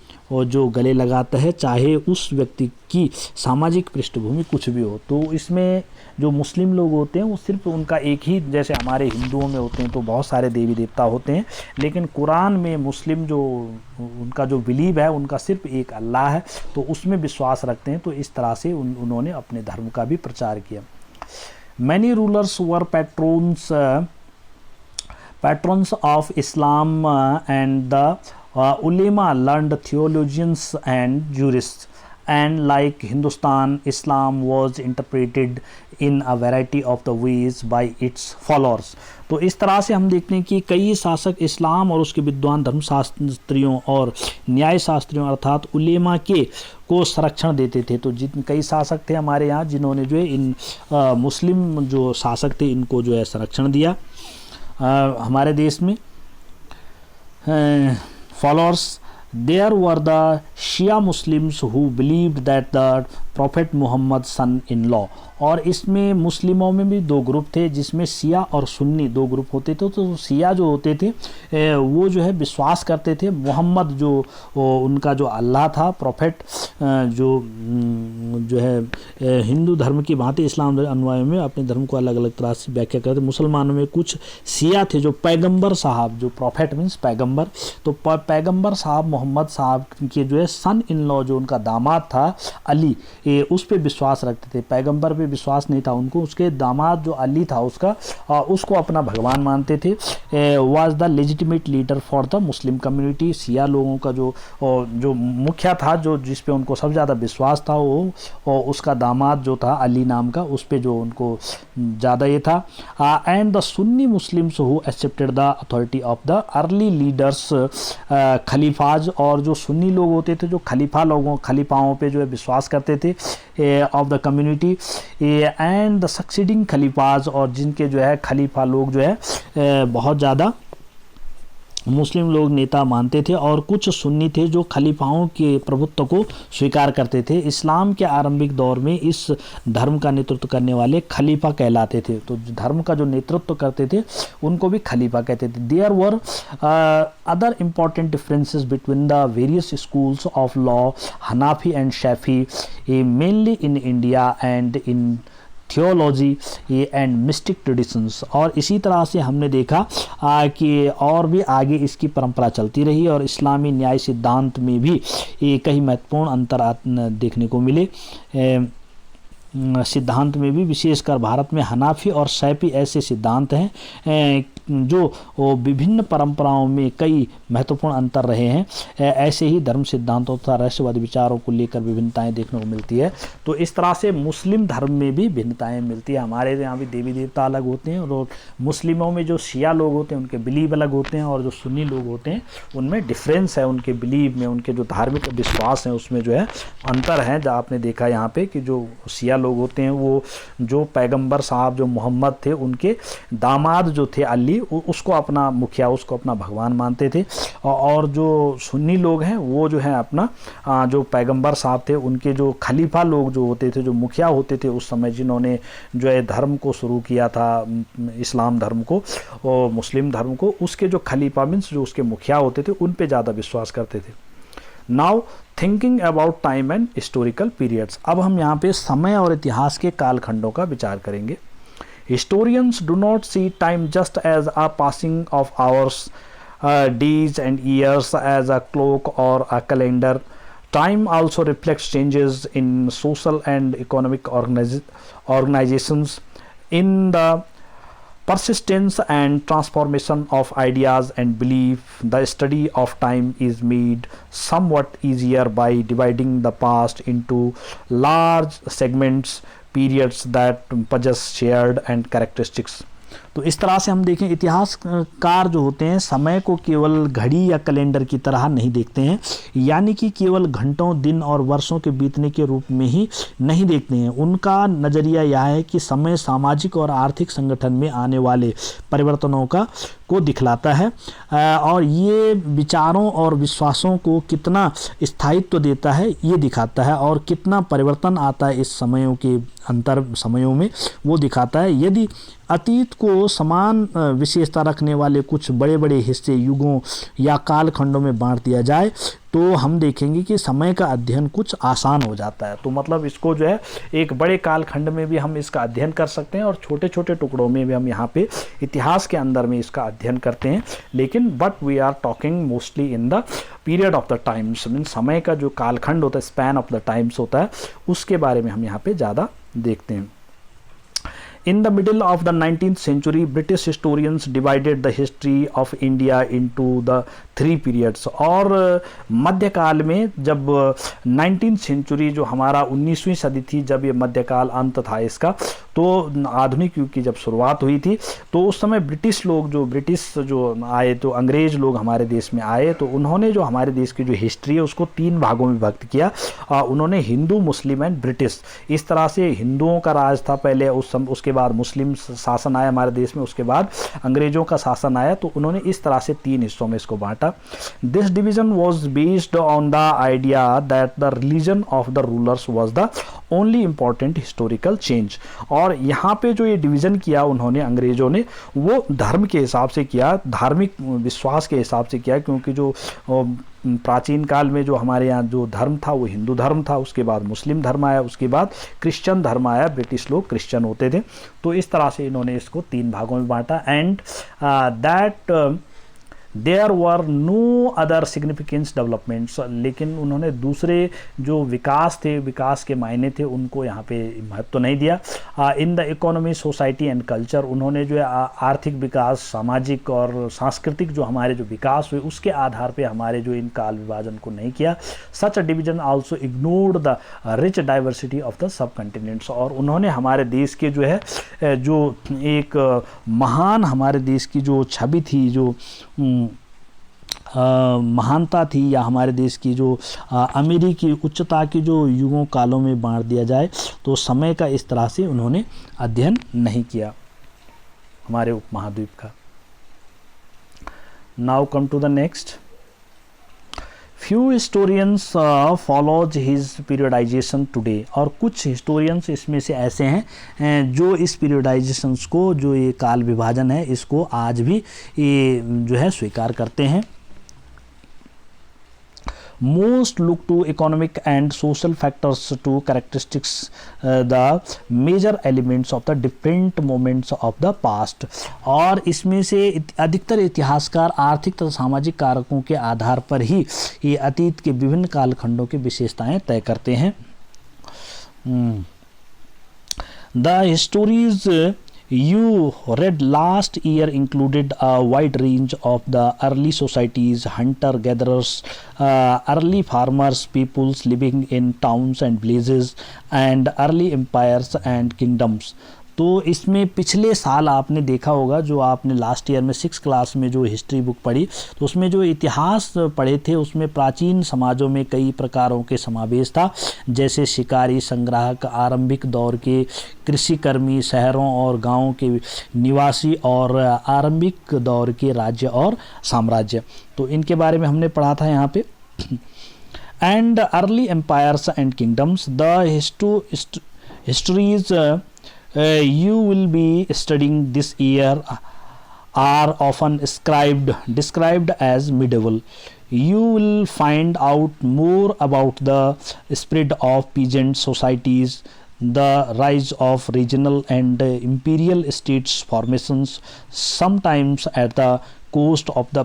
जो गले लगाता है, चाहे उस व्यक्ति की सामाजिक पृष्ठभूमि कुछ भी हो। तो इसमें जो मुस्लिम लोग होते हैं वो सिर्फ उनका एक ही, जैसे हमारे हिंदुओं में होते हैं तो बहुत सारे देवी देवता होते हैं, लेकिन कुरान में मुस्लिम जो उनका जो बिलीव है उनका सिर्फ एक अल्लाह है, तो उसमें विश्वास रखते हैं। तो इस तरह से उन्होंने अपने धर्म का भी प्रचार किया। Many rulers were patrons of Islam and the ulema learned theologians and jurists, and like Hindustan, Islam was interpreted in a variety of the ways by its followers। तो इस तरह से हम देखते हैं कि कई शासक इस्लाम और उसके विद्वान धर्मशास्त्रियों और न्याय शास्त्रियों अर्थात उलेमा के को संरक्षण देते थे। तो कई शासक थे हमारे यहाँ जिन्होंने जो है इन मुस्लिम जो शासक थे इनको जो है संरक्षण दिया। हमारे देश में followers, there were the Shia Muslims who believed that the prophet Muhammad son in law. और इसमें मुस्लिमों में भी दो ग्रुप थे जिसमें शिया और सुन्नी दो ग्रुप होते थे। तो शिया जो होते थे वो जो है विश्वास करते थे मोहम्मद जो उनका जो अल्लाह था, प्रॉफेट जो है हिंदू धर्म की भांति इस्लाम अनुयायियों में अपने धर्म को अलग अलग तरह से व्याख्या करते। मुसलमानों में कुछ शिया थे जो पैगंबर साहब, जो प्रॉफेट मीन्स पैगंबर, तो पैगंबर साहब मोहम्मद साहब के जो है सन इन लॉ जो उनका दामाद था अली, उस पर विश्वास रखते थे। पैगंबर पे विश्वास नहीं था उनको, उसके दामाद जो अली था उसको अपना भगवान मानते थे। Was the legitimate leader for the Muslim community. शिया लोगों का जो मुखिया था, जो जिस पे उनको सबसे ज़्यादा विश्वास था, वो उसका दामाद जो था अली नाम का, उस पे जो उनको ज़्यादा ये था। And the Sunni Muslims who accepted the authority of the early leaders khalifas. और जो सुन्नी लोग होते थे जो खलीफाओं पे जो है विश्वास करते थे of the community, and the succeeding khalifas, और जिनके जो है खलीफा लोग जो है बहुत ज़्यादा मुस्लिम लोग नेता मानते थे। और कुछ सुन्नी थे जो खलीफाओं के प्रभुत्व को स्वीकार करते थे। इस्लाम के आरंभिक दौर में इस धर्म का नेतृत्व करने वाले खलीफा कहलाते थे। तो धर्म का जो नेतृत्व करते थे उनको भी खलीफा कहते थे। There were other important differences between the various schools of law, Hanafi and Shafi, mainly in India and in theology and mystic traditions. और इसी तरह से हमने देखा कि और भी आगे इसकी परंपरा चलती रही और इस्लामी न्याय सिद्धांत में भी कई महत्वपूर्ण अंतर देखने को मिले। सिद्धांत में भी, विशेषकर भारत में हनाफी और शैफी ऐसे सिद्धांत हैं जो विभिन्न परंपराओं में कई महत्वपूर्ण अंतर रहे हैं। ऐसे ही धर्म सिद्धांतों तथा रहस्यवादी विचारों को लेकर विभिन्नताएं देखने को मिलती है। तो इस तरह से मुस्लिम धर्म में भी भिन्नताएं मिलती है। हमारे यहाँ भी देवी देवता अलग होते हैं, और मुस्लिमों में जो शिया लोग होते हैं उनके बिलीव अलग होते हैं, और जो सुन्नी लोग होते हैं उनमें डिफरेंस है, उनके बिलीव में, उनके जो धार्मिक विश्वास हैं उसमें जो है अंतर है। जहाँ आपने देखा यहाँ पे कि जो शिया लोग होते हैं वो जो पैगंबर साहब जो मोहम्मद थे उनके दामाद जो थे अली, उसको अपना मुखिया, उसको अपना भगवान मानते थे। और जो सुन्नी लोग हैं वो जो है अपना जो पैगंबर साहब थे उनके जो खलीफा लोग जो होते थे, जो मुखिया होते थे उस समय, जिन्होंने जो है धर्म को शुरू किया था, इस्लाम धर्म को और मुस्लिम धर्म को, उसके जो खलीफा मीन्स जो उसके मुखिया होते थे उन पे ज़्यादा विश्वास करते थे। Now thinking about time and historical periods. अब हम यहाँ पे समय और इतिहास के कालखंडों का विचार करेंगे। Historians do not see time just as a passing of hours, days and years as a clock or a calendar. Time also reflects changes in social and economic organizations, in the persistence and transformation of ideas and belief. The study of time is made somewhat easier by dividing the past into large segments, periods that possess shared and characteristics. तो इस तरह से हम देखें, इतिहासकार जो होते हैं समय को केवल घड़ी या कैलेंडर की तरह नहीं देखते हैं, यानी कि केवल घंटों, दिन और वर्षों के बीतने के रूप में ही नहीं देखते हैं। उनका नज़रिया यह है कि समय सामाजिक और आर्थिक संगठन में आने वाले परिवर्तनों को दिखलाता है, और ये विचारों और विश्वासों को कितना स्थायित्व देता है ये दिखाता है, और कितना परिवर्तन आता है इस समयों के अंतर समयों में वो दिखाता है। यदि अतीत को समान विशेषता रखने वाले कुछ बड़े बड़े हिस्से, युगों या कालखंडों में बांट दिया जाए तो हम देखेंगे कि समय का अध्ययन कुछ आसान हो जाता है। तो मतलब इसको जो है एक बड़े कालखंड में भी हम इसका अध्ययन कर सकते हैं, और छोटे छोटे टुकड़ों में भी हम यहाँ पे इतिहास के अंदर में इसका अध्ययन करते हैं। लेकिन but we are talking mostly in the period of the times, mean समय का जो कालखंड होता है, स्पैन ऑफ द टाइम्स होता है, उसके बारे में हम यहाँ पे ज़्यादा देखते हैं। In the middle of the 19th century, British historians divided the history of India into the three periods. और मध्यकाल में जब 19th सेंचुरी जो हमारा 19वीं सदी थी, जब ये मध्यकाल अंत था इसका, तो आधुनिक युग की जब शुरुआत हुई थी, तो उस समय ब्रिटिश जो आए, तो अंग्रेज लोग हमारे देश में आए, तो उन्होंने जो हमारे देश की जो हिस्ट्री है उसको तीन भागों में विभक्त किया। उन्होंने हिंदू, मुस्लिम एंड ब्रिटिश, इस तरह से हिंदुओं का राज था पहले, उसके बाद मुस्लिम शासन आया हमारे देश में, उसके बाद अंग्रेजों का शासन आया, तो उन्होंने इस तरह से तीन हिस्सों में इसको बांटा। This division was based on the idea that the religion of the rulers was the only important historical change. और यहाँ पे जो ये डिवीज़न किया उन्होंने, अंग्रेजों ने, वो धर्म के हिसाब से किया, धार्मिक विश्वास के हिसाब से किया, क्योंकि जो प्राचीन काल में जो हमारे यहाँ जो धर्म था वो हिंदू धर्म था, उसके बाद मुस्लिम धर्म आया, उसके बाद क्रिश्चियन धर्म आया, ब्रिटिश लोग क्रिश्चियन होते थे। तो इस तरह से इन्होंने इसको तीन भागों में बांटा। And that there were no other significance developments, लेकिन उन्होंने दूसरे जो विकास थे, विकास के मायने थे, उनको यहाँ पे महत्व नहीं दिया। In the economy, society and culture, उन्होंने जो है आर्थिक विकास, सामाजिक और सांस्कृतिक जो हमारे जो विकास हुए उसके आधार पे हमारे जो इन काल विभाजन को नहीं किया। Such a division also ignored the rich diversity of the subcontinents, और उन्होंने हमारे देश के जो है जो एक महान हमारे देश की जो छवि थी, जो महानता थी, या हमारे देश की जो अमीरी की, उच्चता की जो युगों कालों में बांट दिया जाए, तो समय का इस तरह से उन्होंने अध्ययन नहीं किया हमारे उपमहाद्वीप का। Now come to the next. Few historians follows his periodization today, और कुछ हिस्टोरियंस इसमें से ऐसे हैं जो इस पीरियडाइजेशंस को, जो ये काल विभाजन है, इसको आज भी ये जो है स्वीकार करते हैं। Most look to economic and social factors to characteristics the major elements of the different moments of the past, और इसमें से अधिकतर इतिहासकार आर्थिक तथा सामाजिक कारकों के आधार पर ही ये अतीत के विभिन्न कालखंडों की विशेषताएं तय करते हैं। The stories you read last year included a wide range of the early societies, hunter-gatherers, early farmers, peoples living in towns and villages, and early empires and kingdoms. तो इसमें पिछले साल आपने देखा होगा, जो आपने लास्ट ईयर में 6 क्लास में जो हिस्ट्री बुक पढ़ी, तो उसमें जो इतिहास पढ़े थे उसमें प्राचीन समाजों में कई प्रकारों के समावेश था, जैसे शिकारी, संग्राहक, आरंभिक दौर के कृषिकर्मी, शहरों और गांवों के निवासी, और आरंभिक दौर के राज्य और साम्राज्य। तो इनके बारे में हमने पढ़ा था यहाँ पे। And early empires and kingdoms, the histories you will be studying this year are often described as medieval. You will find out more about the spread of peasant societies, the rise of regional and imperial states formations, sometimes at the coast of the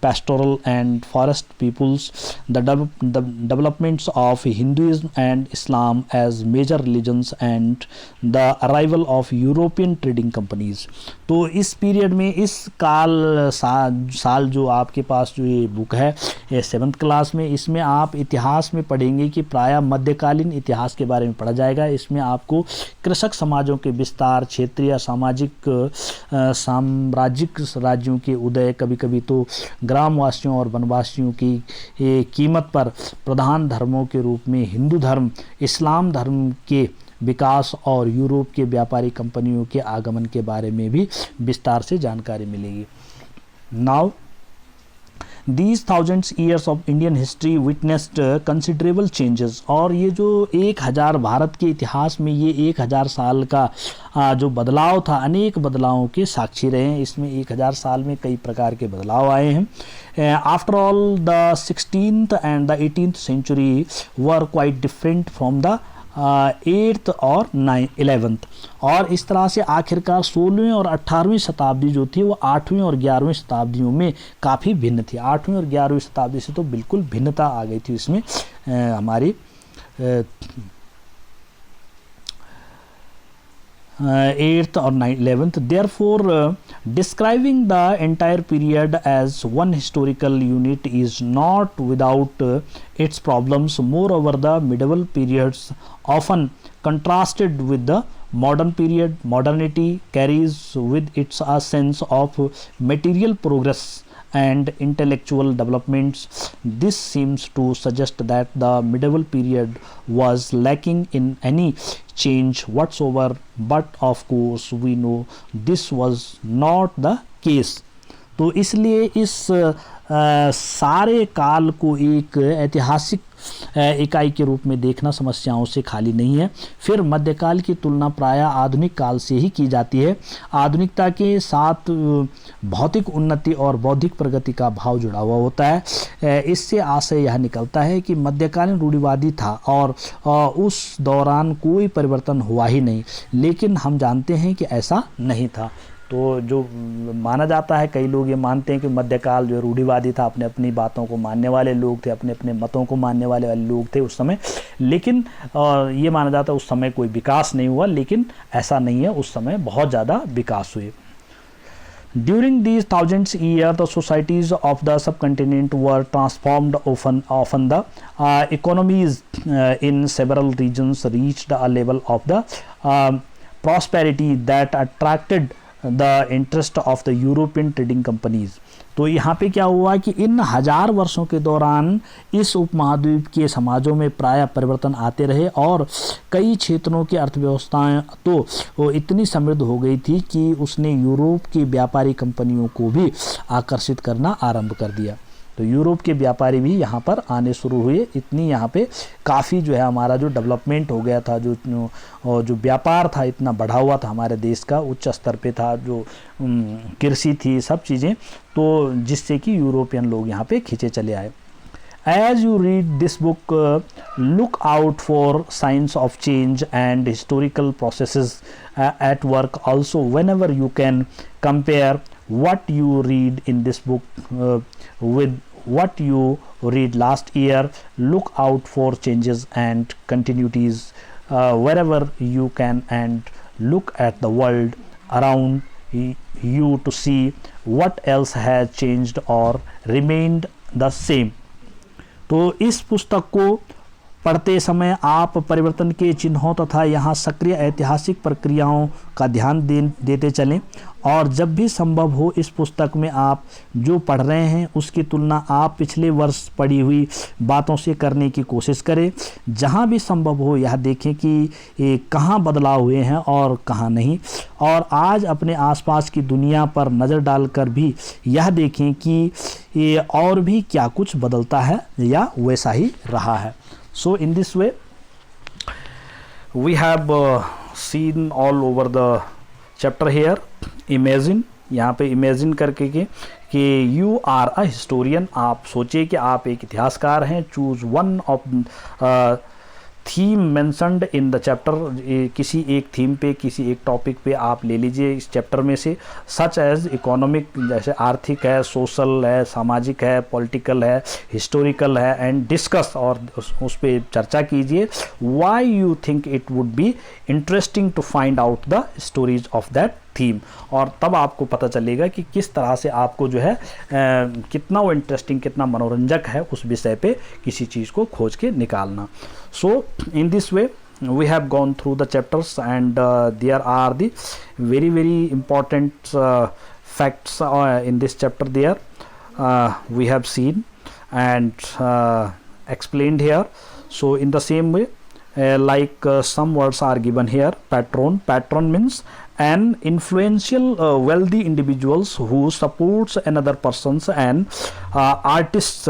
pastoral and forest peoples, the developments of Hinduism and Islam as major religions, and the arrival of European trading companies. तो इस period में, इस साल जो आपके पास जो ये book है, ये 7th क्लास में, इसमें आप इतिहास में पढ़ेंगे कि प्रायः मध्यकालीन इतिहास के बारे में पढ़ा जाएगा। इसमें आपको कृषक समाजों के विस्तार, क्षेत्रीय सामाजिक साम्राज्यिक राज्यों के उदय, कभी कभी तो ग्रामवासियों और वनवासियों की कीमत पर प्रधान धर्मों के रूप में हिंदू धर्म, इस्लाम धर्म के विकास और यूरोप के व्यापारी कंपनियों के आगमन के बारे में भी विस्तार से जानकारी मिलेगी। Now These thousands years of Indian history witnessed considerable changes। और ये जो 1000 भारत के इतिहास में ये 1000 साल का जो बदलाव था, अनेक बदलावों के साक्षी रहे हैं। इसमें 1000 साल में कई प्रकार के बदलाव आए हैं। After all the 16th and the 18th century were quite different from the 8th और 11th। और इस तरह से आखिरकार 16वीं और 18वीं शताब्दी जो थी वो 8वीं और 11वीं शताब्दियों में काफ़ी भिन्न थी। 8वीं और 11वीं शताब्दी से तो बिल्कुल भिन्नता आ गई थी इसमें हमारी 8th और 11th। Therefore, describing the entire period as one historical unit is not without its problems. Moreover, the medieval periods often contrasted with the modern period. Modernity carries with it a sense of material progress and intellectual developments. This seems to suggest that the medieval period was lacking in any change whatsoever, but of course we know this was not the case। तो इसलिए इस सारे काल को एक ऐतिहासिक इकाई के रूप में देखना समस्याओं से खाली नहीं है। फिर मध्यकाल की तुलना प्रायः आधुनिक काल से ही की जाती है। आधुनिकता के साथ भौतिक उन्नति और बौद्धिक प्रगति का भाव जुड़ा हुआ होता है। इससे आशय यह निकलता है कि मध्यकालीन रूढ़िवादी था और उस दौरान कोई परिवर्तन हुआ ही नहीं, लेकिन हम जानते हैं कि ऐसा नहीं था। तो जो माना जाता है, कई लोग ये मानते हैं कि मध्यकाल जो रूढ़िवादी था, अपने अपनी बातों को मानने वाले लोग थे, अपने अपने मतों को मानने वाले लोग थे उस समय, लेकिन ये माना जाता है उस समय कोई विकास नहीं हुआ, लेकिन ऐसा नहीं है, उस समय बहुत ज़्यादा विकास हुए। During these thousands years, the societies of the subcontinent were transformed. Often the economies in several regions reached a level of the prosperity that attracted the interest of the European trading companies। तो यहाँ पे क्या हुआ कि इन 1000 वर्षों के दौरान इस उपमहाद्वीप के समाजों में प्रायः परिवर्तन आते रहे और कई क्षेत्रों की अर्थव्यवस्थाएं तो वो इतनी समृद्ध हो गई थी कि उसने यूरोप की व्यापारी कंपनियों को भी आकर्षित करना आरंभ कर दिया। तो यूरोप के व्यापारी भी यहाँ पर आने शुरू हुए। इतनी यहाँ पे काफ़ी जो है हमारा जो डेवलपमेंट हो गया था, जो व्यापार था इतना बढ़ा हुआ था हमारे देश का, उच्च स्तर पे था, जो कृषि थी, सब चीज़ें, तो जिससे कि यूरोपियन लोग यहाँ पे खींचे चले आए। As you read this book, look out for signs of change and historical processes at work. Also, whenever you can, compare what you read in this book with what you read last year. Look out for changes and continuities wherever you can, and look at the world around you to see what else has changed or remained the same. तो इस पुस्तक को पढ़ते समय आप परिवर्तन के चिन्हों तथा यहाँ सक्रिय ऐतिहासिक प्रक्रियाओं का ध्यान देते चलें, और जब भी संभव हो इस पुस्तक में आप जो पढ़ रहे हैं उसकी तुलना आप पिछले वर्ष पढ़ी हुई बातों से करने की कोशिश करें। जहाँ भी संभव हो यह देखें कि कहाँ बदलाव हुए हैं और कहाँ नहीं, और आज अपने आसपास की दुनिया पर नज़र डालकर भी यह देखें कि ये और भी क्या कुछ बदलता है या वैसा ही रहा है। So in this way we have seen all over the chapter here. Imagine, यहाँ पे imagine करके कि you are a historian, आप सोचिए कि आप एक इतिहासकार हैं। Choose one of theme mentioned in the chapter, किसी एक थीम पे, किसी एक टॉपिक पे आप ले लीजिए इस चैप्टर में से, सच एज इकोनॉमिक, जैसे आर्थिक है, सोशल है, सामाजिक है, पॉलिटिकल है, हिस्टोरिकल है, एंड डिस्कस, और उस पर चर्चा कीजिए। Why you think it would be interesting to find out the stories of that theme, और तब आपको पता चलेगा कि किस तरह से आपको जो है कितना वो इंटरेस्टिंग, कितना मनोरंजक है उस विषय पे किसी चीज़ को खोज के निकालना। So in this way we have gone through the chapters, and there are the very important facts in this chapter there we have seen and explained here. So in the same way, some words are given here. Patron means an influential wealthy individuals who supports another persons, and artists,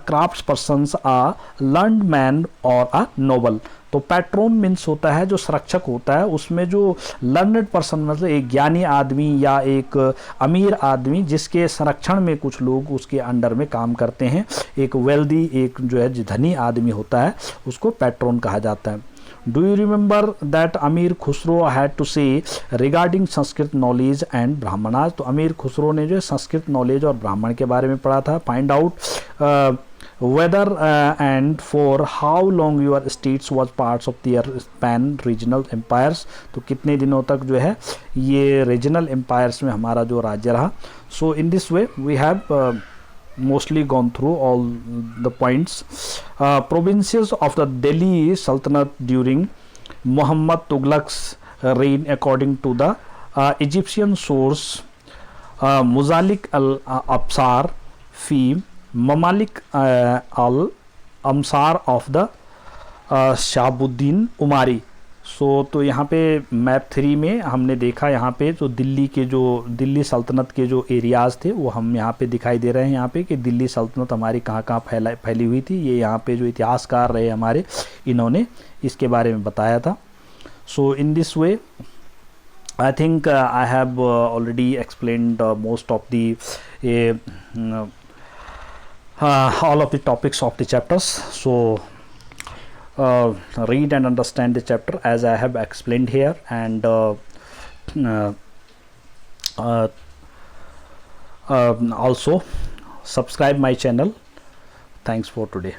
crafts persons, a learned man or a noble. तो patron means होता है जो संरक्षक होता है, उसमें जो learned person मतलब एक ज्ञानी आदमी या एक अमीर आदमी जिसके संरक्षण में कुछ लोग उसके अंडर में काम करते हैं, एक वेल्दी, एक जो है धनी आदमी होता है, उसको पैट्रोन कहा जाता है। डू यू रिमेंबर दैट अमीर खुसरो हैड टू से regarding Sanskrit knowledge and Brahmanas. तो अमीर खुसरो ने जो है संस्कृत नॉलेज और ब्राह्मण के बारे में पढ़ा था। Find out whether and for how long your states was parts of their pan regional empires। तो कितने दिनों तक जो है ये रीजनल एम्पायर्स में हमारा जो राज्य रहा। So in this way we have mostly gone through all the points. Provinces of the Delhi Sultanate during Muhammad Tughlaq's reign according to the Egyptian source Muzalik al-Absar fi Mamalik al-Amsar of the Shahabuddin Umari। तो यहाँ पे map 3 में हमने देखा, यहाँ पे जो दिल्ली सल्तनत के जो एरियाज़ थे वो हम यहाँ पे दिखाई दे रहे हैं, यहाँ पे कि दिल्ली सल्तनत हमारी कहाँ कहाँ फैली हुई थी। ये यहाँ पे जो इतिहासकार रहे हमारे, इन्होंने इसके बारे में बताया था। So in this way I think I have already explained most of the all of the topics of the chapters. So read and understand the chapter as I have explained here, and also subscribe my channel. Thanks for today.